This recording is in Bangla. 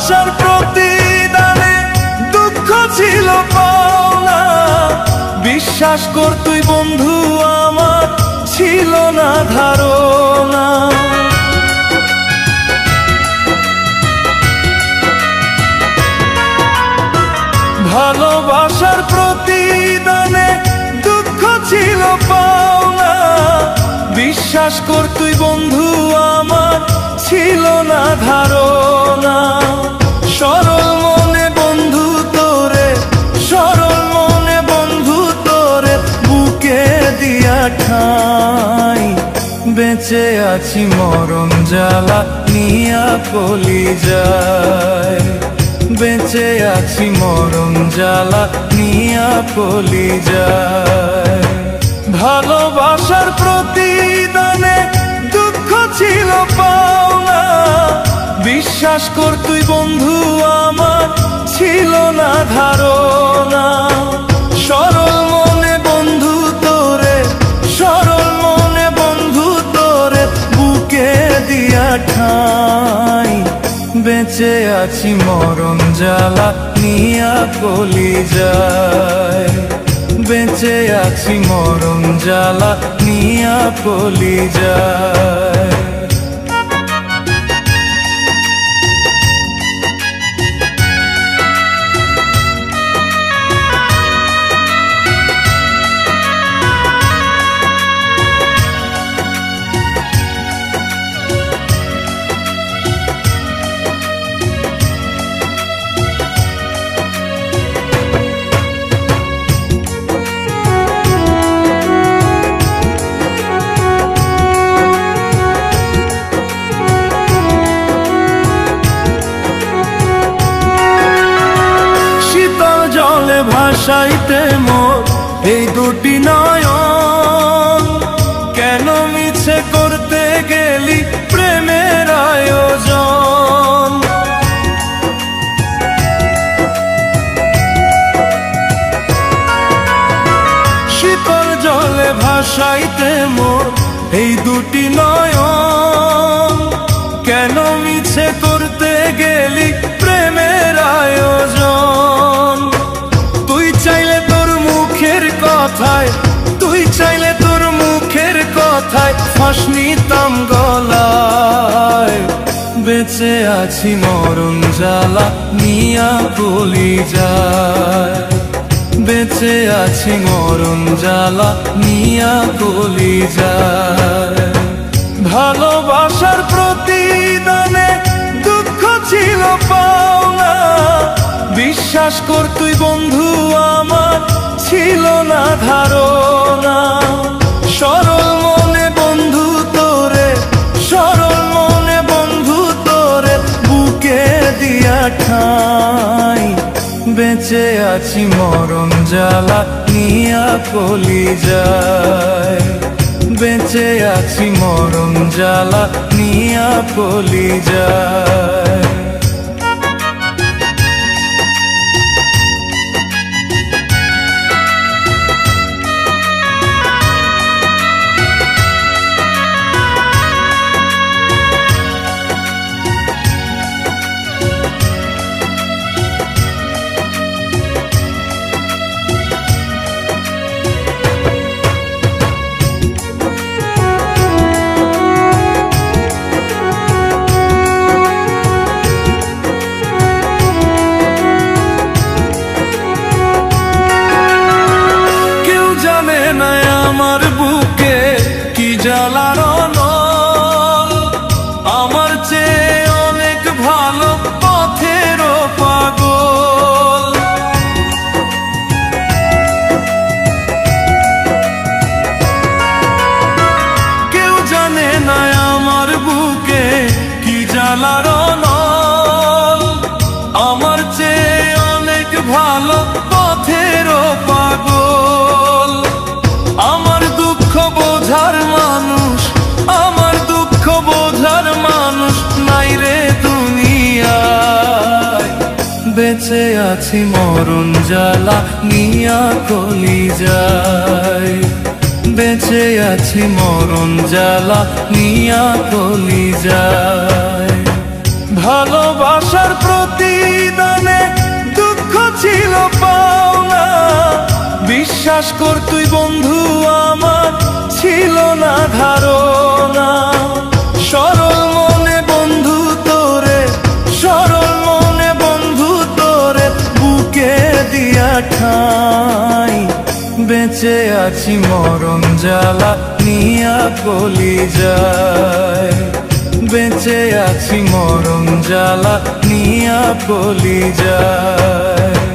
ভালোবাসার প্রতিদানে দুঃখ ছিল পাওনা, বিশ্বাস কর তুই বন্ধু আমার ছিল না ধারণা। ভালোবাসার প্রতিদানে দুঃখ ছিল পাওনা, বিশ্বাস কর তুই বন্ধু আমার ছিল না ধারণা। সরল মনে বন্ধু তোরে, সরল মনে বন্ধু তোরে বুকে দিয়া ঠাই, বেঁচে আছি মরণ জ্বালা নিয়া কলিজায়, বেঁচে আছি মরণ জ্বালা নিয়া কলিজায়। ভালোবাসার প্রতিদানে দুঃখ ছিল পাওনা, বিশ্বাস কর তুই বন্ধু আমার ছিল না ধারণা। সরল মনে বন্ধু তোরে, সরল মনে বন্ধু তোরে বুকে দিয়া ঠাই, বেঁচে আছি মরণ জ্বালা নিয়া কলিজায়, বেঁচে আছি মরণ জ্বালা নিয়া কলিজায়। ভাসাইতে মোর এই দুটি নয়ন, কেন মিছে করতে গেলি প্রেমের আয়োজন। শীতল জলে ভাসাইতে মোর এই দুটি নয়ন, কেন মিছে করতে গেলি প্রেমের আয়োজন। তুই চাইলে তোর মুখের কথায়, তুই চাইলে তোর মুখের কথায় ফাঁস নিতাম গলায়, বেঁচে আছি মরণ জ্বালা নিয়া কলিজায়, বেঁচে আছি মরণ জ্বালা নিয়া কলিজায়। ভালোবাসার প্রতিদানে দুঃখ ছিল পাওনা, বিশ্বাস কর তুই বন্ধু আমার ছিল না ধারণা। সরল মনে বন্ধু তোরে, সরল মনে বন্ধু তোরে বুকে দিয়া ঠাই, বেঁচে আছি মরণ জ্বালা নিয়া কলিজায়, বেঁচে আছি মরণ জ্বালা নিয়া কলিজায়। আমার বুকে কি জ্বালার নল, আমার চেয়ে অনেক ভালো পথের পাগল। কেউ জানে না আমার বুকে কি জ্বালার নল, আমার চেয়ে অনেক ভালো পথের পাগল। আমার দুঃখ বোঝার মানুষ, আমার দুঃখ বোঝার মানুষ নাই রে দুনিয়ায়, বেঁচে আছি মরণ জ্বালা নিয়া কলিজায়, বেঁচে আছি মরণ জ্বালা নিয়া কলিজায়। ভালোবাসার প্রতিদানে দুঃখ ছিল পাওনা, বিশ্বাস কর তুই বন্ধু আমার ছিল না ধারণা। সরল মনে বন্ধু তোরে, সরল মনে বন্ধু তোরে বুকে দিয়া ঠাই, বেঁচে আছি মরণ জ্বালা নিয়া কলিজায়, বেঁচে আছি মরণ জ্বালা নিয়া কলিজায়।